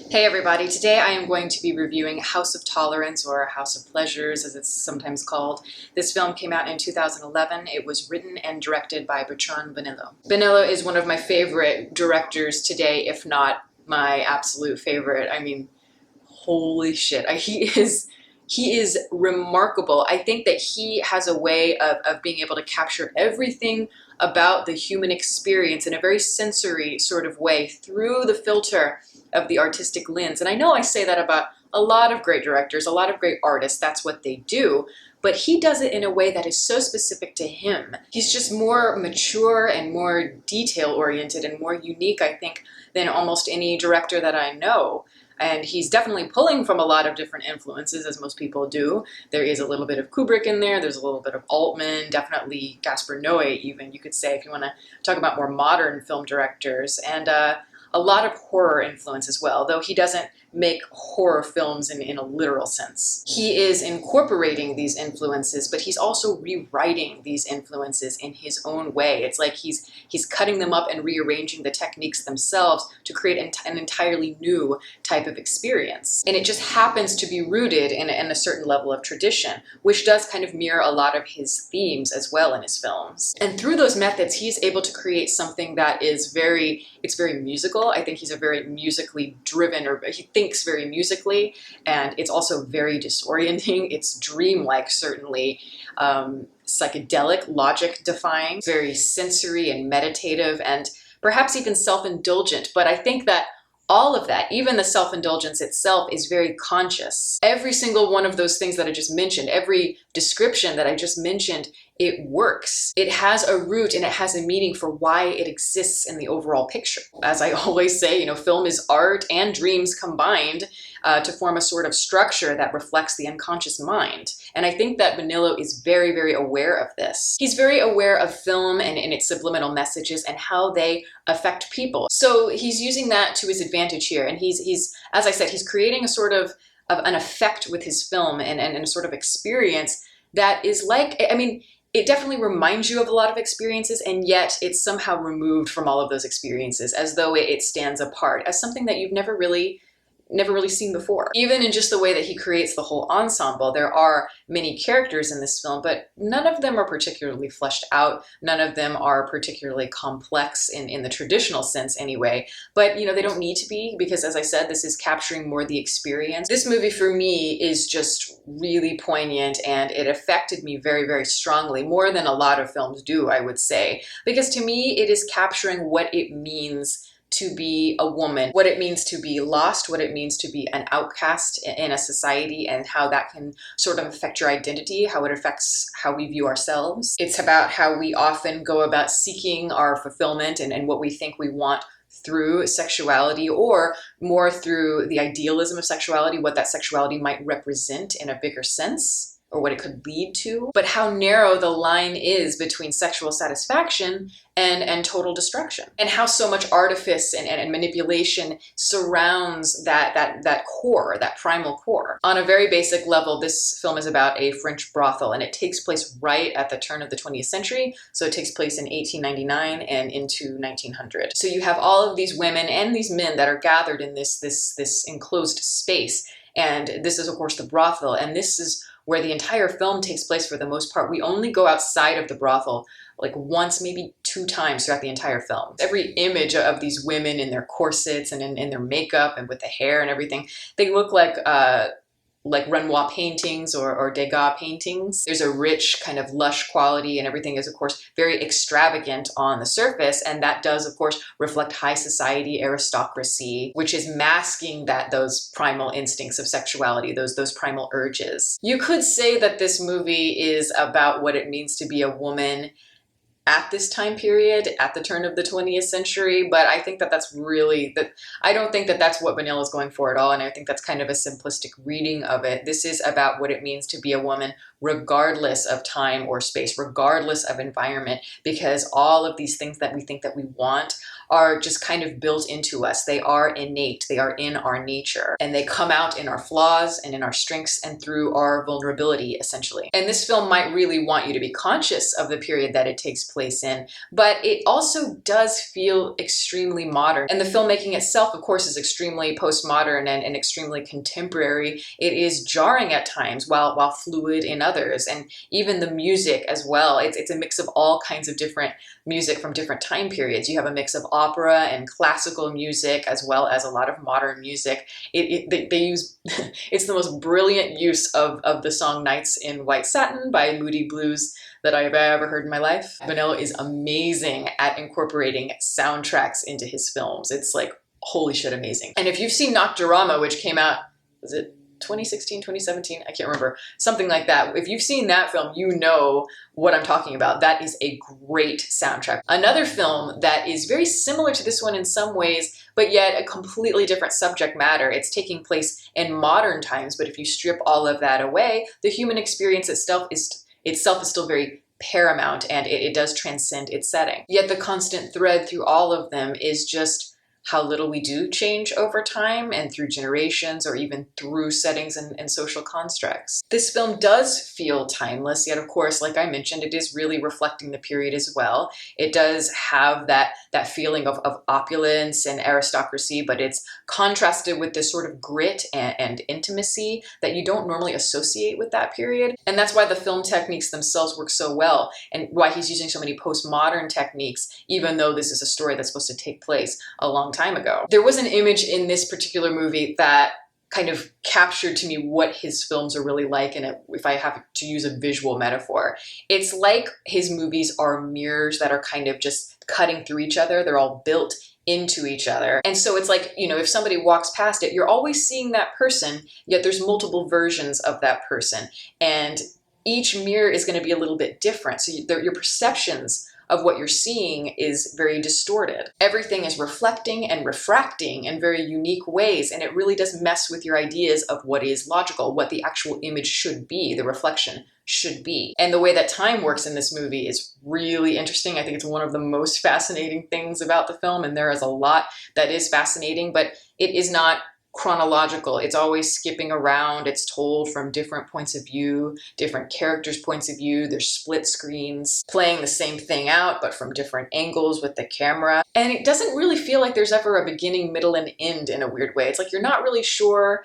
Hey everybody, today I am going to be reviewing House of Tolerance, or House of Pleasures as it's sometimes called. This film came out in 2011. It was written and directed by Bertrand Bonello. Bonello is one of my favorite directors today, if not my absolute favorite. I mean, holy shit. He is remarkable. I think that he has a way of being able to capture everything about the human experience in a very sensory sort of way through the filter of the artistic lens. And I know I say that about a lot of great directors, a lot of great artists, that's what they do. But he does it in a way that is so specific to him. He's just more mature and more detail-oriented and more unique, I think, than almost any director that I know. And he's definitely pulling from a lot of different influences, as most people do. There is a little bit of Kubrick in there, there's a little bit of Altman, definitely Gaspar Noé even, you could say, if you want to talk about more modern film directors. And a lot of horror influence as well, though he doesn't make horror films in a literal sense. He is incorporating these influences, but he's also rewriting these influences in his own way. It's like he's cutting them up and rearranging the techniques themselves to create an entirely new type of experience. And it just happens to be rooted in a certain level of tradition, which does kind of mirror a lot of his themes as well in his films. And through those methods, he's able to create something that is very musical. I think he's a very musically driven, or he thinks very musically, and it's also very disorienting. It's dreamlike, certainly, psychedelic, logic defying, very sensory and meditative, and perhaps even self-indulgent. But I think that all of that, even the self-indulgence itself, is very conscious. Every single one of those things that I just mentioned, every description that I just mentioned, it works. It has a root and it has a meaning for why it exists in the overall picture. As I always say, film is art and dreams combined to form a sort of structure that reflects the unconscious mind. And I think that Bonello is very, very aware of this. He's very aware of film and its subliminal messages and how they affect people. So he's using that to his advantage here. And he's as I said, he's creating a sort of an effect with his film and a sort of experience that is like, I mean, it definitely reminds you of a lot of experiences, and yet it's somehow removed from all of those experiences, as though it stands apart as something that you've never really seen before. Even in just the way that he creates the whole ensemble, there are many characters in this film, but none of them are particularly fleshed out. None of them are particularly complex in the traditional sense anyway. But, they don't need to be, because as I said, this is capturing more the experience. This movie for me is just really poignant, and it affected me very, very strongly, more than a lot of films do, I would say. Because to me, it is capturing what it means to be a woman, what it means to be lost, what it means to be an outcast in a society, and how that can sort of affect your identity, how it affects how we view ourselves. It's about how we often go about seeking our fulfillment and what we think we want through sexuality, or more through the idealism of sexuality, what that sexuality might represent in a bigger sense, or what it could lead to, but how narrow the line is between sexual satisfaction and total destruction, and how so much artifice and manipulation surrounds that core, that primal core. On a very basic level, this film is about a French brothel, and it takes place right at the turn of the 20th century. So it takes place in 1899 and into 1900. So you have all of these women and these men that are gathered in this enclosed space, and this is of course the brothel, and this is where the entire film takes place for the most part. We only go outside of the brothel like once, maybe two times throughout the entire film. Every image of these women in their corsets and in their makeup and with the hair and everything, they look like Renoir paintings or Degas paintings. There's a rich kind of lush quality, and everything is of course very extravagant on the surface, and that does of course reflect high society aristocracy, which is masking those primal instincts of sexuality, those primal urges. You could say that this movie is about what it means to be a woman at this time period, at the turn of the 20th century, but I think that's really, I don't think that's what Bonello is going for at all, and I think that's kind of a simplistic reading of it. This is about what it means to be a woman regardless of time or space, regardless of environment, because all of these things that we think that we want are just kind of built into us. They are innate, they are in our nature, and they come out in our flaws and in our strengths and through our vulnerability, essentially. And this film might really want you to be conscious of the period that it takes place in, but it also does feel extremely modern. And the filmmaking itself, of course, is extremely postmodern and extremely contemporary. It is jarring at times while fluid in others. And even the music as well. It's a mix of all kinds of different music from different time periods. You have a mix of opera and classical music as well as a lot of modern music. They use, it's the most brilliant use of the song Nights in White Satin by Moody Blues that I've ever heard in my life. Vanilla is amazing at incorporating soundtracks into his films. It's like, holy shit, amazing. And if you've seen Nocturama, which came out, was it 2016, 2017? I can't remember. Something like that. If you've seen that film, you know what I'm talking about. That is a great soundtrack. Another film that is very similar to this one in some ways, but yet a completely different subject matter. It's taking place in modern times, but if you strip all of that away, the human experience itself is still very paramount, and it does transcend its setting. Yet the constant thread through all of them is just how little we do change over time and through generations or even through settings and social constructs. This film does feel timeless, yet of course, like I mentioned, it is really reflecting the period as well. It does have that feeling of opulence and aristocracy, but it's contrasted with this sort of grit and intimacy that you don't normally associate with that period. And that's why the film techniques themselves work so well, and why he's using so many postmodern techniques, even though this is a story that's supposed to take place a long time ago. There was an image in this particular movie that kind of captured to me what his films are really like, and if I have to use a visual metaphor, it's like his movies are mirrors that are kind of just cutting through each other. They're all built into each other. And so it's like, you know, if somebody walks past it, you're always seeing that person, yet there's multiple versions of that person. And each mirror is going to be a little bit different. So your perceptions of what you're seeing is very distorted. Everything is reflecting and refracting in very unique ways, and it really does mess with your ideas of what is logical, what the actual image should be, the reflection should be. And the way that time works in this movie is really interesting. I think it's one of the most fascinating things about the film, and there is a lot that is fascinating, but it is not chronological. It's always skipping around. It's told from different points of view, different characters' points of view. There's split screens playing the same thing out, but from different angles with the camera. And it doesn't really feel like there's ever a beginning, middle, and end in a weird way. It's like you're not really sure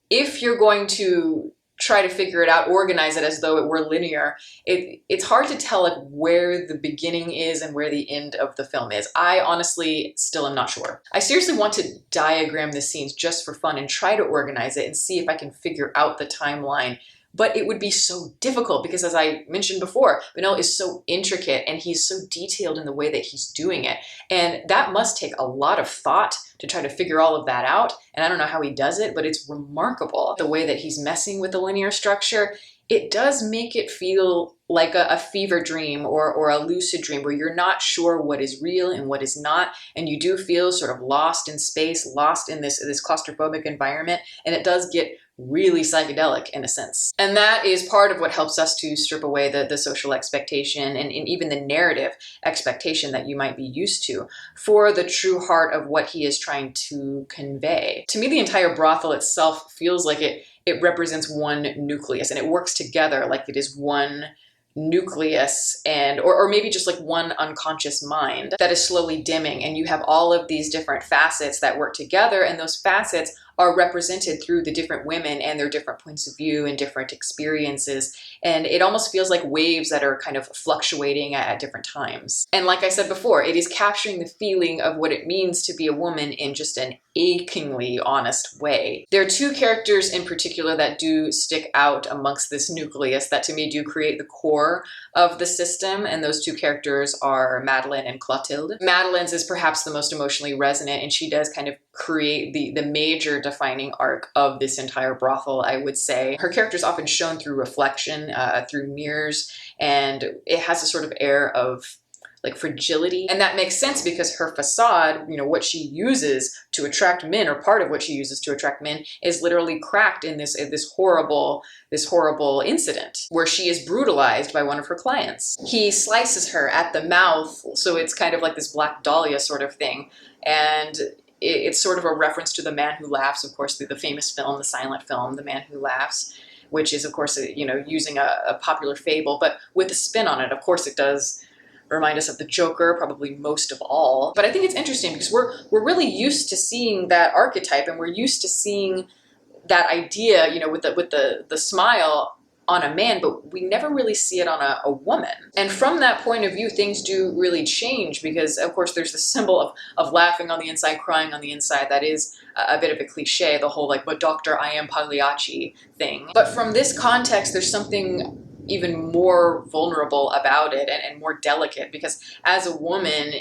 if you're going to try to figure it out, organize it as though it were linear. It's hard to tell like where the beginning is and where the end of the film is. I honestly still am not sure. I seriously want to diagram the scenes just for fun and try to organize it and see if I can figure out the timeline. But it would be so difficult because, as I mentioned before, Vanilla is so intricate and he's so detailed in the way that he's doing it. And that must take a lot of thought to try to figure all of that out. And I don't know how he does it, but it's remarkable. The way that he's messing with the linear structure, it does make it feel like a fever dream or a lucid dream where you're not sure what is real and what is not. And you do feel sort of lost in space, lost in this claustrophobic environment. And it does get really psychedelic in a sense. And that is part of what helps us to strip away the social expectation and even the narrative expectation that you might be used to for the true heart of what he is trying to convey. To me, the entire brothel itself feels like it represents one nucleus, and it works together like it is one nucleus, and or maybe just like one unconscious mind that is slowly dimming, and you have all of these different facets that work together, and those facets are represented through the different women and their different points of view and different experiences. And it almost feels like waves that are kind of fluctuating at different times. And like I said before, it is capturing the feeling of what it means to be a woman in just an achingly honest way. There are two characters in particular that do stick out amongst this nucleus that to me do create the core of the system, and those two characters are Madeline and Clotilda. Madeline's is perhaps the most emotionally resonant, and she does kind of create the major defining arc of this entire brothel, I would say. Her character is often shown through reflection, through mirrors, and it has a sort of air of like fragility. And that makes sense because her facade, you know, what she uses to attract men, or part of what she uses to attract men, is literally cracked in this horrible incident where she is brutalized by one of her clients. He slices her at the mouth, so it's kind of like this Black Dahlia sort of thing. And it's sort of a reference to The Man Who Laughs, of course, the famous film, the silent film, The Man Who Laughs, which is, of course, you know, using a popular fable, but with a spin on it. Of course, it does remind us of the Joker, probably most of all. But I think it's interesting because we're really used to seeing that archetype, and we're used to seeing that idea, you know, with the smile on a man, but we never really see it on a woman. And from that point of view, things do really change because, of course, there's the symbol of laughing on the inside, crying on the inside. That is a bit of a cliche, the whole like, but doctor, I am Pagliacci thing. But from this context, there's something even more vulnerable about it and more delicate, because as a woman,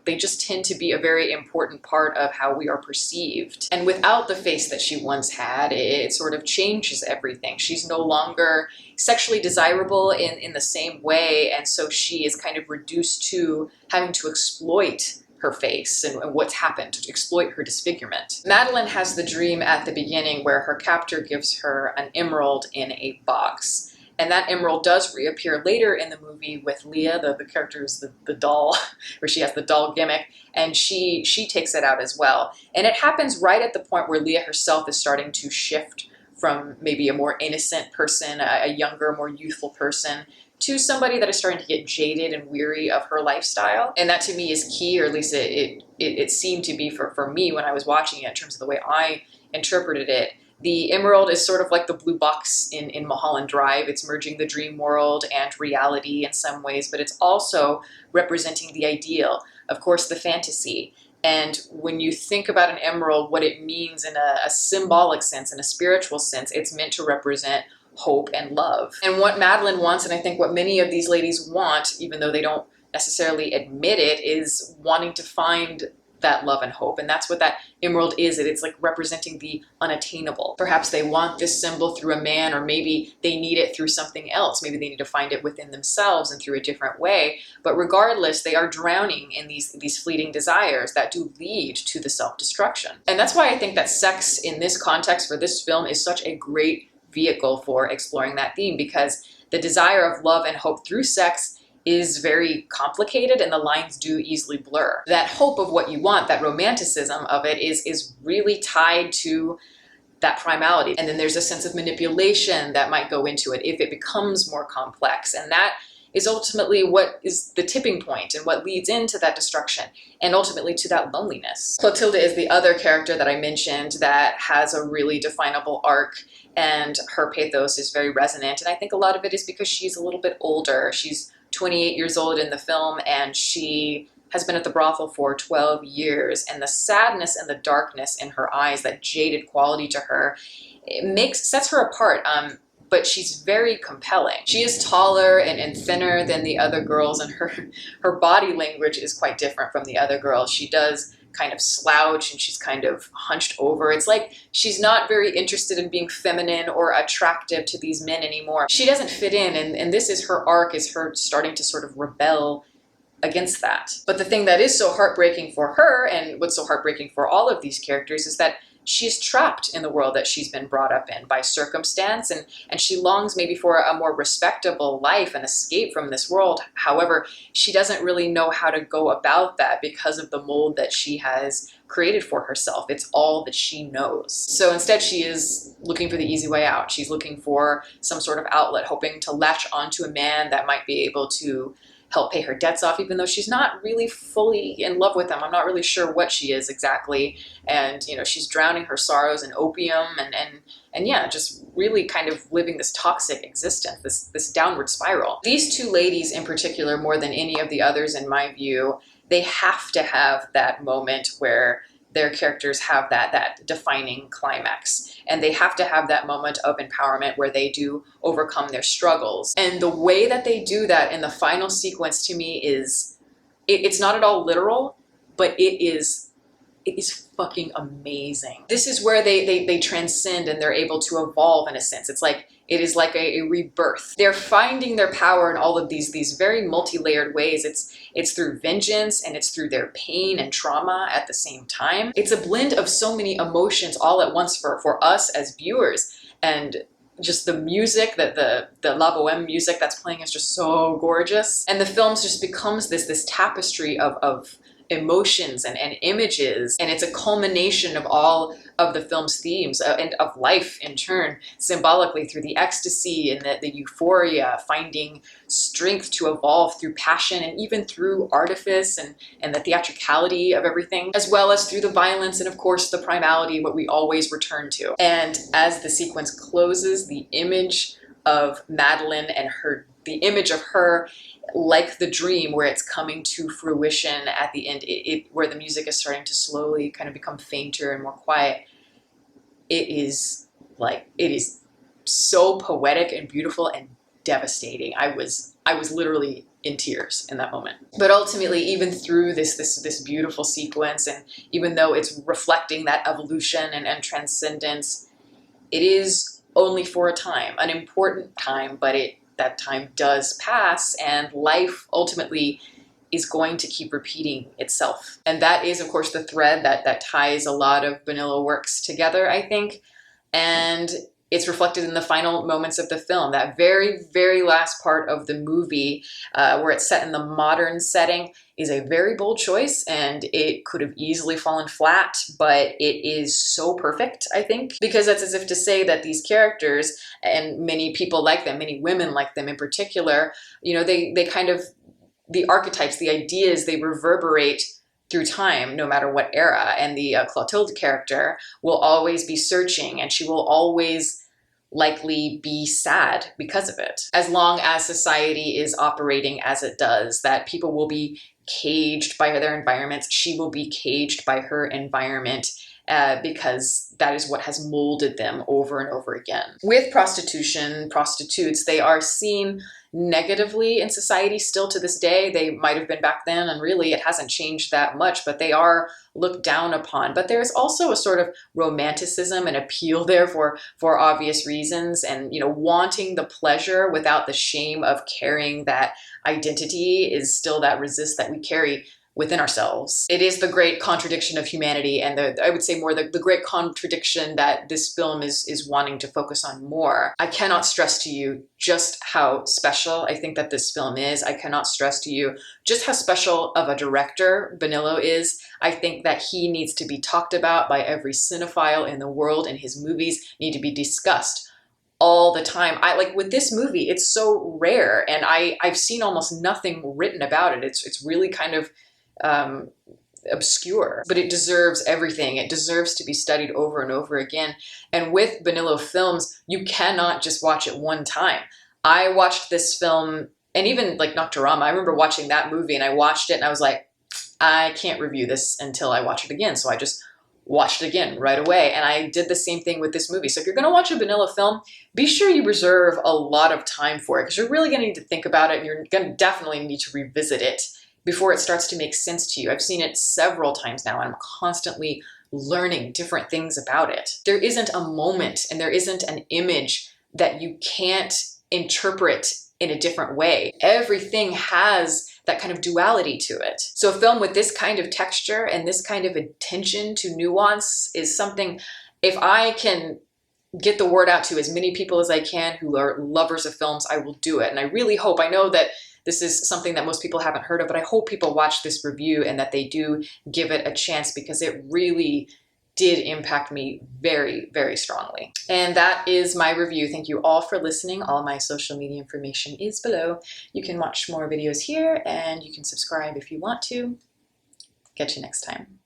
they just tend to be a very important part of how we are perceived. And without the face that she once had, it sort of changes everything. She's no longer sexually desirable in the same way, and so she is kind of reduced to having to exploit her face and what's happened, to exploit her disfigurement. Madeline has the dream at the beginning where her captor gives her an emerald in a box. And that emerald does reappear later in the movie with Leah, the character is the doll, where she has the doll gimmick, and she takes it out as well. And it happens right at the point where Leah herself is starting to shift from maybe a more innocent person, a younger, more youthful person, to somebody that is starting to get jaded and weary of her lifestyle. And that to me is key, or at least it seemed to be for me when I was watching it in terms of the way I interpreted it. The emerald is sort of like the blue box in Mulholland Drive. It's merging the dream world and reality in some ways, but it's also representing the ideal, of course, the fantasy. And when you think about an emerald, what it means in a symbolic sense, in a spiritual sense, it's meant to represent hope and love. And what Madeline wants, and I think what many of these ladies want, even though they don't necessarily admit it, is wanting to find that love and hope. And that's what that emerald is. It's like representing the unattainable. Perhaps they want this symbol through a man, or maybe they need it through something else. Maybe they need to find it within themselves and through a different way. But regardless, they are drowning in these fleeting desires that do lead to the self-destruction. And that's why I think that sex in this context for this film is such a great vehicle for exploring that theme, because the desire of love and hope through sex is very complicated and the lines do easily blur. That hope of what you want, that romanticism of it is really tied to that primality. And then there's a sense of manipulation that might go into it if it becomes more complex. And that is ultimately what is the tipping point and what leads into that destruction and ultimately to that loneliness. Clotilda is the other character that I mentioned that has a really definable arc, and her pathos is very resonant. And I think a lot of it is because she's a little bit older. She's 28 years old in the film, and she has been at the brothel for 12 years. And the sadness and the darkness in her eyes, that jaded quality to her, sets her apart. But she's very compelling. She is taller and thinner than the other girls, and her body language is quite different from the other girls. She does kind of slouch and she's kind of hunched over. It's like she's not very interested in being feminine or attractive to these men anymore. She doesn't fit in, and this is her arc, is her starting to sort of rebel against that. But the thing that is so heartbreaking for her, and what's so heartbreaking for all of these characters, is that she's trapped in the world that she's been brought up in by circumstance, and she longs maybe for a more respectable life and escape from this world. However, she doesn't really know how to go about that because of the mold that she has created for herself. It's all that she knows. So instead, she is looking for the easy way out. She's looking for some sort of outlet, hoping to latch onto a man that might be able to help pay her debts off, even though she's not really fully in love with him. I'm not really sure what she is exactly. And, you know, she's drowning her sorrows in opium and yeah, just really kind of living this toxic existence, this downward spiral. These two ladies in particular, more than any of the others in my view, they have to have that moment where their characters have that defining climax. And they have to have that moment of empowerment where they do overcome their struggles. And the way that they do that in the final sequence to me is, it's not at all literal, but it is it is fucking amazing. This is where they transcend and they're able to evolve in a sense. It's like, it is like a rebirth. They're finding their power in all of these very multi-layered ways. It's through vengeance and it's through their pain and trauma at the same time. It's a blend of so many emotions all at once for us as viewers. And just the music, the La Boheme music that's playing is just so gorgeous. And the film just becomes this tapestry of emotions and images, and it's a culmination of all of the film's themes and of life in turn, symbolically through the ecstasy and the euphoria, finding strength to evolve through passion and even through artifice and the theatricality of everything, as well as through the violence and of course the primality, what we always return to. And as the sequence closes, the image of Madeline and the image of her like the dream where it's coming to fruition at the end, where the music is starting to slowly kind of become fainter and more quiet. It is so poetic and beautiful and devastating. I was literally in tears in that moment. But ultimately, even through this beautiful sequence, and even though it's reflecting that evolution and transcendence, it is only for a time, an important time, but that time does pass, and life ultimately is going to keep repeating itself. And that is, of course, the thread that ties a lot of Bonillo works together, I think. And it's reflected in the final moments of the film. That very, very last part of the movie, where it's set in the modern setting, is a very bold choice, and it could have easily fallen flat, but it is so perfect, I think, because that's as if to say that these characters, and many people like them, many women like them in particular, you know, they kind of, the archetypes, the ideas, they reverberate through time, no matter what era. And the Clotilda character will always be searching, and she will always likely be sad because of it. As long as society is operating as it does, that people will be caged by their environments, she will be caged by her environment, because that is what has molded them over and over again. With prostitution, prostitutes, they are seen negatively in society still to this day. They might have been back then, and really it hasn't changed that much, but they are looked down upon. But there's also a sort of romanticism and appeal there for obvious reasons, and, you know, wanting the pleasure without the shame of carrying that identity is still that resist that we carry within ourselves. It is the great contradiction of humanity, and I would say more the great contradiction that this film is wanting to focus on more. I cannot stress to you just how special I think that this film is. I cannot stress to you just how special of a director Bonillo is. I think that he needs to be talked about by every cinephile in the world, and his movies need to be discussed all the time. Like with this movie, it's so rare, and I've seen almost nothing written about it. It's really kind of obscure, but it deserves everything. It deserves to be studied over and over again. And with Bonillo films, you cannot just watch it one time. I watched this film, and even like Nocturama, I remember watching that movie, and I watched it and I was like, I can't review this until I watch it again. So I just watched it again right away. And I did the same thing with this movie. So if you're going to watch a Bonillo film, be sure you reserve a lot of time for it, because you're really going to need to think about it, and you're going to definitely need to revisit it before it starts to make sense to you. I've seen it several times now, and I'm constantly learning different things about it. There isn't a moment and there isn't an image that you can't interpret in a different way. Everything has that kind of duality to it. So a film with this kind of texture and this kind of attention to nuance is something, if I can get the word out to as many people as I can who are lovers of films, I will do it. And I really hope, I know that this is something that most people haven't heard of, but I hope people watch this review and that they do give it a chance, because it really did impact me very, very strongly. And that is my review. Thank you all for listening. All my social media information is below. You can watch more videos here, and you can subscribe if you want to. Catch you next time.